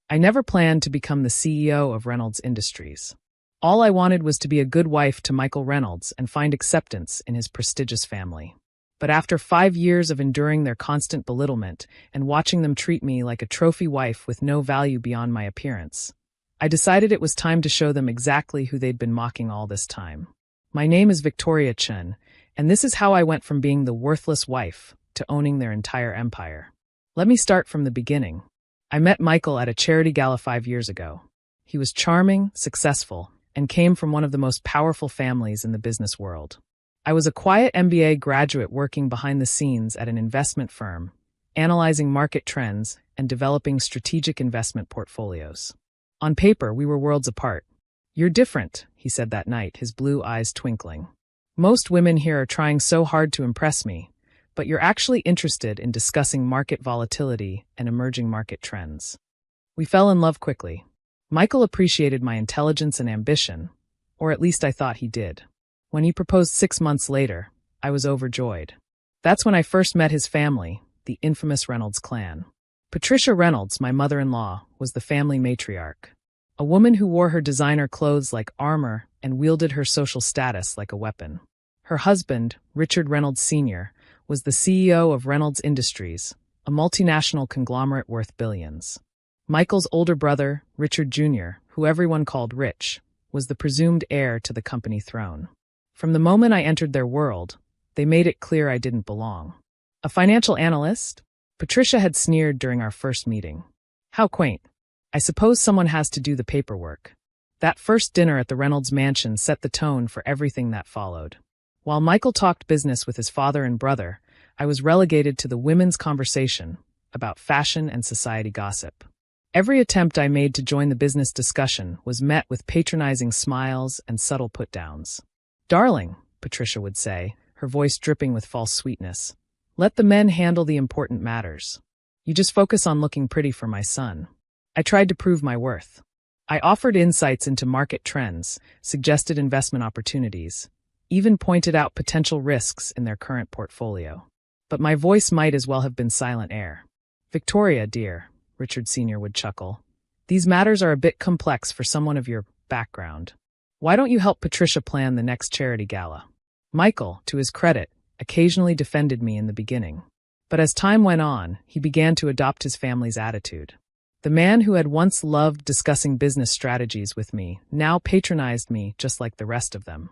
I never planned to become the CEO of Reynolds Industries. All I wanted was to be a good wife to Michael Reynolds and find acceptance in his prestigious family. But after 5 years of enduring their constant belittlement and watching them treat me like a trophy wife with no value beyond my appearance, I decided it was time to show them exactly who they'd been mocking all this time. My name is Victoria Chen, and this is how I went from being the worthless wife to owning their entire empire. Let me start from the beginning. I met Michael at a charity gala 5 years ago. He was charming, successful, and came from one of the most powerful families in the business world. I was a quiet MBA graduate working behind the scenes at an investment firm, analyzing market trends and developing strategic investment portfolios. On paper, we were worlds apart. "You're different," he said that night, his blue eyes twinkling. "Most women here are trying so hard to impress me, but you're actually interested in discussing market volatility and emerging market trends." We fell in love quickly. Michael appreciated my intelligence and ambition, or at least I thought he did. When he proposed 6 months later, I was overjoyed. That's when I first met his family, the infamous Reynolds Clan. Patricia Reynolds, my mother-in-law, was the family matriarch, a woman who wore her designer clothes like armor and wielded her social status like a weapon. Her husband, Richard Reynolds Sr., was the CEO of Reynolds Industries, a multinational conglomerate worth billions. Michael's older brother, Richard Jr., who everyone called Rich, was the presumed heir to the company throne. From the moment I entered their world, they made it clear I didn't belong. A financial analyst? Patricia had sneered during our first meeting. How quaint. I suppose someone has to do the paperwork. That first dinner at the Reynolds mansion set the tone for everything that followed. While Michael talked business with his father and brother, I was relegated to the women's conversation about fashion and society gossip. Every attempt I made to join the business discussion was met with patronizing smiles and subtle put-downs. "Darling," Patricia would say, her voice dripping with false sweetness, "let the men handle the important matters. You just focus on looking pretty for my son." I tried to prove my worth. I offered insights into market trends, suggested investment opportunities, even pointed out potential risks in their current portfolio. But my voice might as well have been silent air. "Victoria, dear," Richard Sr. would chuckle, "these matters are a bit complex for someone of your background. Why don't you help Patricia plan the next charity gala?" Michael, to his credit, occasionally defended me in the beginning. But as time went on, he began to adopt his family's attitude. The man who had once loved discussing business strategies with me now patronized me just like the rest of them.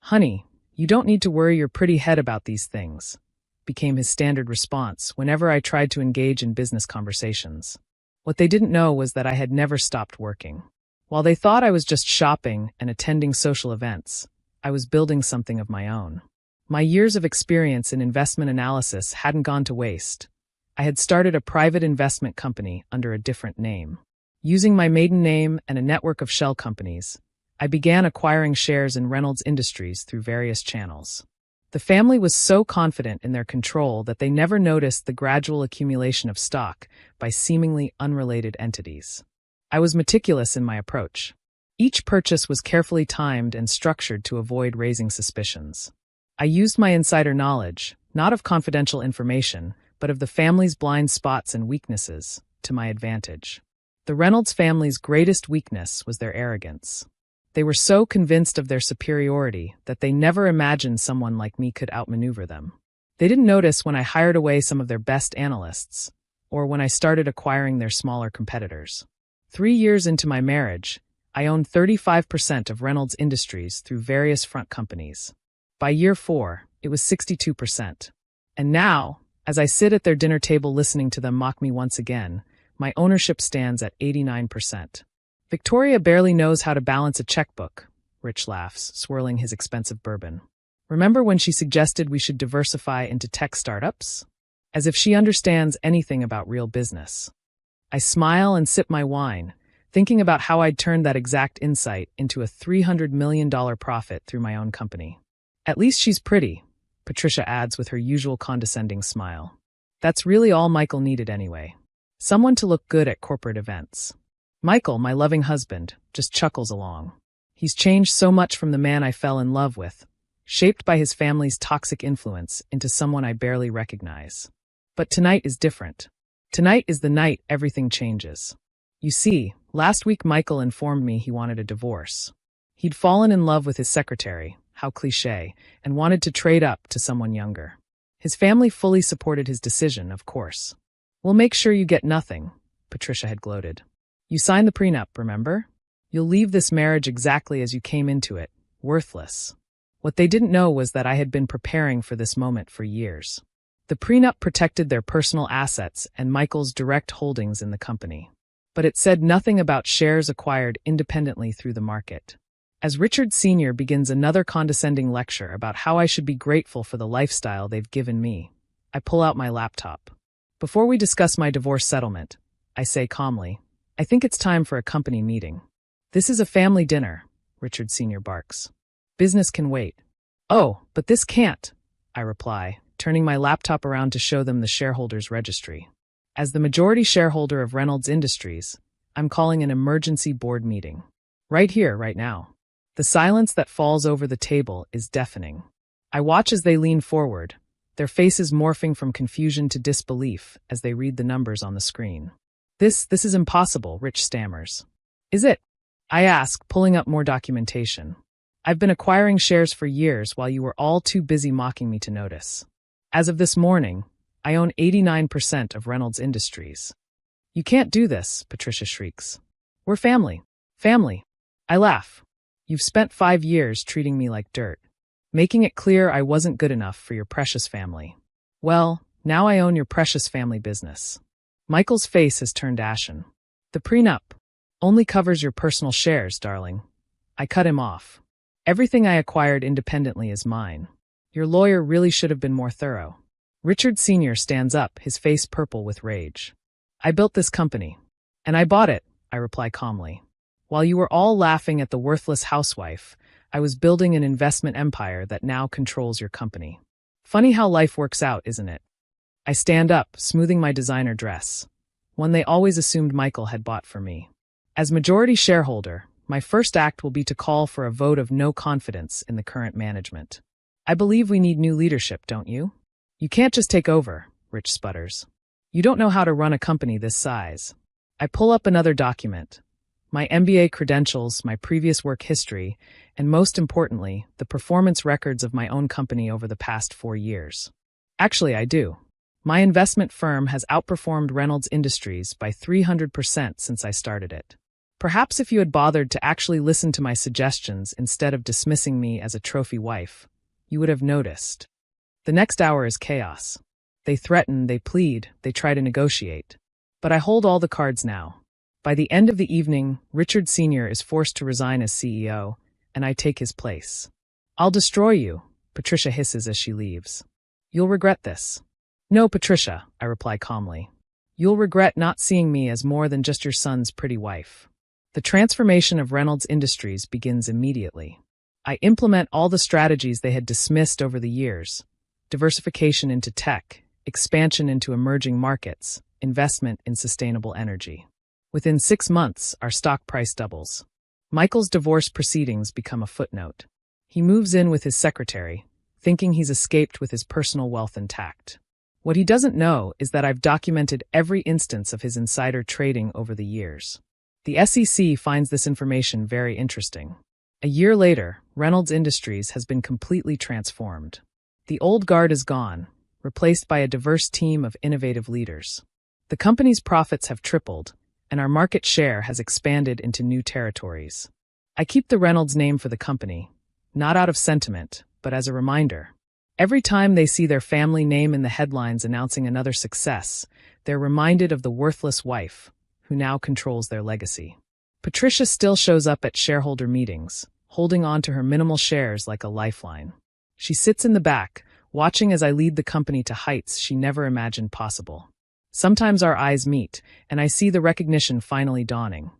"Honey, you don't need to worry your pretty head about these things," became his standard response whenever I tried to engage in business conversations. What they didn't know was that I had never stopped working. While they thought I was just shopping and attending social events, I was building something of my own. My years of experience in investment analysis hadn't gone to waste. I had started a private investment company under a different name. Using my maiden name and a network of shell companies, I began acquiring shares in Reynolds Industries through various channels. The family was so confident in their control that they never noticed the gradual accumulation of stock by seemingly unrelated entities. I was meticulous in my approach. Each purchase was carefully timed and structured to avoid raising suspicions. I used my insider knowledge, not of confidential information, but of the family's blind spots and weaknesses, to my advantage. The Reynolds family's greatest weakness was their arrogance. They were so convinced of their superiority that they never imagined someone like me could outmaneuver them. They didn't notice when I hired away some of their best analysts, or when I started acquiring their smaller competitors. 3 years into my marriage, I owned 35% of Reynolds Industries through various front companies. By year 4, it was 62%. And now, as I sit at their dinner table listening to them mock me once again, my ownership stands at 89%. "Victoria barely knows how to balance a checkbook," Rich laughs, swirling his expensive bourbon. "Remember when she suggested we should diversify into tech startups? As if she understands anything about real business." I smile and sip my wine, thinking about how I'd turned that exact insight into a $300 million profit through my own company. "At least she's pretty," Patricia adds with her usual condescending smile. That's really all Michael needed anyway. Someone to look good at corporate events. Michael, my loving husband, just chuckles along. He's changed so much from the man I fell in love with, shaped by his family's toxic influence, into someone I barely recognize. But tonight is different. Tonight is the night everything changes. You see, last week Michael informed me he wanted a divorce. He'd fallen in love with his secretary, how cliché, and wanted to trade up to someone younger. His family fully supported his decision, of course. "We'll make sure you get nothing," Patricia had gloated. "You signed the prenup, remember? You'll leave this marriage exactly as you came into it, worthless." What they didn't know was that I had been preparing for this moment for years. The prenup protected their personal assets and Michael's direct holdings in the company. But it said nothing about shares acquired independently through the market. As Richard Sr. begins another condescending lecture about how I should be grateful for the lifestyle they've given me, I pull out my laptop. Before we discuss my divorce settlement, I say calmly, "I think it's time for a company meeting." "This is a family dinner," Richard Sr. barks. "Business can wait." "Oh, but this can't," I reply, turning my laptop around to show them the shareholders' registry. As the majority shareholder of Reynolds Industries, I'm calling an emergency board meeting. Right here, right now. The silence that falls over the table is deafening. I watch as they lean forward, their faces morphing from confusion to disbelief as they read the numbers on the screen. This is impossible," Rich stammers. "Is it?" I ask, pulling up more documentation. "I've been acquiring shares for years while you were all too busy mocking me to notice. As of this morning, I own 89% of Reynolds Industries." "You can't do this," Patricia shrieks. "We're family." "Family." I laugh. "You've spent 5 years treating me like dirt, making it clear I wasn't good enough for your precious family. Well, now I own your precious family business." Michael's face has turned ashen. "The prenup only covers your personal shares, darling." I cut him off. "Everything I acquired independently is mine. Your lawyer really should have been more thorough." Richard Sr. stands up, his face purple with rage. "I built this company. And I bought it," I reply calmly. "While you were all laughing at the worthless housewife, I was building an investment empire that now controls your company. Funny how life works out, isn't it?" I stand up, smoothing my designer dress, one they always assumed Michael had bought for me. As majority shareholder, my first act will be to call for a vote of no confidence in the current management. "I believe we need new leadership, don't you?" "You can't just take over," Rich sputters. "You don't know how to run a company this size." I pull up another document. My MBA credentials, my previous work history, and most importantly, the performance records of my own company over the past 4 years. Actually, I do. My investment firm has outperformed Reynolds Industries by 300% since I started it. Perhaps if you had bothered to actually listen to my suggestions instead of dismissing me as a trophy wife, you would have noticed. The next hour is chaos. They threaten, they plead, they try to negotiate. But I hold all the cards now. By the end of the evening, Richard Sr. is forced to resign as CEO, and I take his place. "I'll destroy you," Patricia hisses as she leaves. "You'll regret this." "No, Patricia," I reply calmly. "You'll regret not seeing me as more than just your son's pretty wife." The transformation of Reynolds Industries begins immediately. I implement all the strategies they had dismissed over the years: diversification into tech, expansion into emerging markets, investment in sustainable energy. Within 6 months, our stock price doubles. Michael's divorce proceedings become a footnote. He moves in with his secretary, thinking he's escaped with his personal wealth intact. What he doesn't know is that I've documented every instance of his insider trading over the years. The SEC finds this information very interesting. A year later, Reynolds Industries has been completely transformed. The old guard is gone, replaced by a diverse team of innovative leaders. The company's profits have tripled, and our market share has expanded into new territories. I keep the Reynolds name for the company, not out of sentiment, but as a reminder. Every time they see their family name in the headlines announcing another success, they're reminded of the worthless wife, who now controls their legacy. Patricia still shows up at shareholder meetings, holding on to her minimal shares like a lifeline. She sits in the back, watching as I lead the company to heights she never imagined possible. Sometimes our eyes meet, and I see the recognition finally dawning.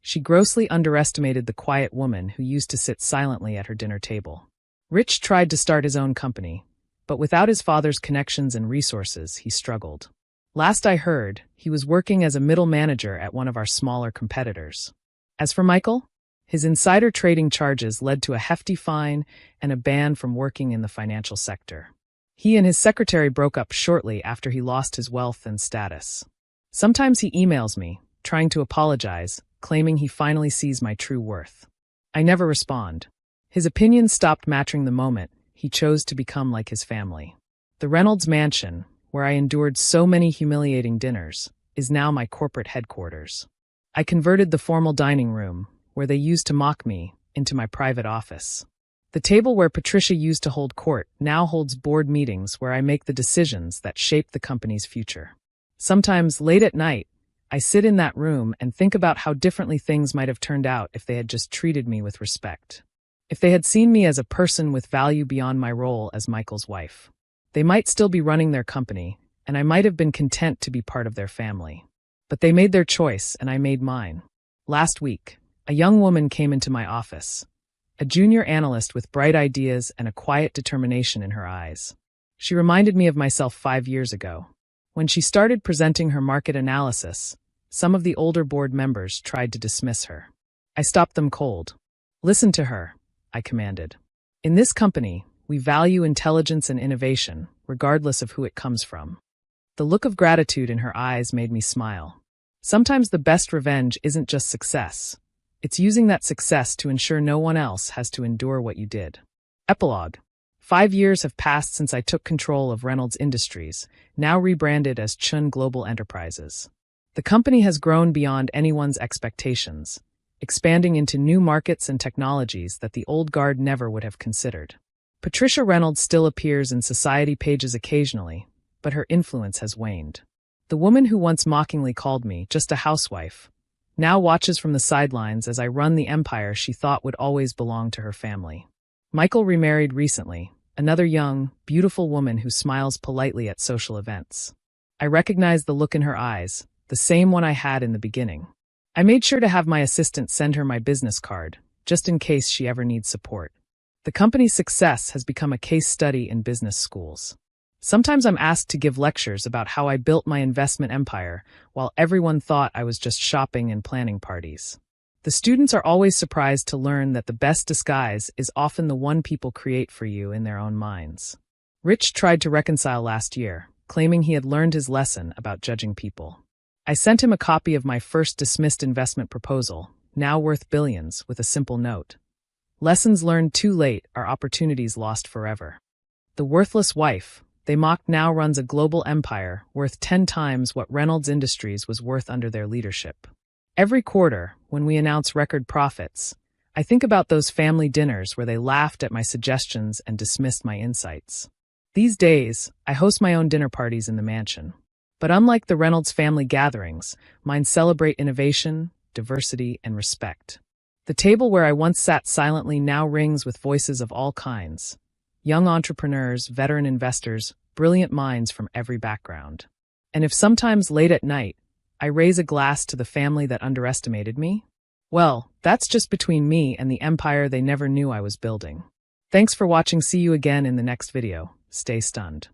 She grossly underestimated the quiet woman who used to sit silently at her dinner table. Rich tried to start his own company, but without his father's connections and resources, he struggled. Last I heard, he was working as a middle manager at one of our smaller competitors. As for Michael, his insider trading charges led to a hefty fine and a ban from working in the financial sector. He and his secretary broke up shortly after he lost his wealth and status. Sometimes he emails me, trying to apologize, claiming he finally sees my true worth. I never respond. His opinions stopped matching the moment he chose to become like his family. The Reynolds mansion, where I endured so many humiliating dinners, is now my corporate headquarters. I converted the formal dining room, where they used to mock me, into my private office. The table where Patricia used to hold court now holds board meetings where I make the decisions that shape the company's future. Sometimes, late at night, I sit in that room and think about how differently things might have turned out if they had just treated me with respect. If they had seen me as a person with value beyond my role as Michael's wife. They might still be running their company, and I might have been content to be part of their family. But they made their choice, and I made mine. Last week, a young woman came into my office. A junior analyst with bright ideas and a quiet determination in her eyes. She reminded me of myself 5 years ago. When she started presenting her market analysis, some of the older board members tried to dismiss her. I stopped them cold. "Listen to her," I commanded. "In this company, we value intelligence and innovation, regardless of who it comes from." The look of gratitude in her eyes made me smile. Sometimes the best revenge isn't just success. It's using that success to ensure no one else has to endure what you did. Epilogue. 5 years have passed since I took control of Reynolds Industries, now rebranded as Chun Global Enterprises. The company has grown beyond anyone's expectations, expanding into new markets and technologies that the old guard never would have considered. Patricia Reynolds still appears in society pages occasionally, but her influence has waned. The woman who once mockingly called me just a housewife now watches from the sidelines as I run the empire she thought would always belong to her family. Michael remarried recently, another young, beautiful woman who smiles politely at social events. I recognize the look in her eyes, the same one I had in the beginning. I made sure to have my assistant send her my business card, just in case she ever needs support. The company's success has become a case study in business schools. Sometimes I'm asked to give lectures about how I built my investment empire, while everyone thought I was just shopping and planning parties. The students are always surprised to learn that the best disguise is often the one people create for you in their own minds. Rich tried to reconcile last year, claiming he had learned his lesson about judging people. I sent him a copy of my first dismissed investment proposal, now worth billions, with a simple note. Lessons learned too late are opportunities lost forever. The worthless wife, they mocked, now runs a global empire worth 10 times what Reynolds Industries was worth under their leadership. Every quarter, when we announce record profits, I think about those family dinners where they laughed at my suggestions and dismissed my insights. These days, I host my own dinner parties in the mansion. But unlike the Reynolds family gatherings, mine celebrate innovation, diversity, and respect. The table where I once sat silently now rings with voices of all kinds. Young entrepreneurs, veteran investors, brilliant minds from every background. And if sometimes late at night, I raise a glass to the family that underestimated me, well, that's just between me and the empire they never knew I was building. Thanks for watching. See you again in the next video. Stay stunned.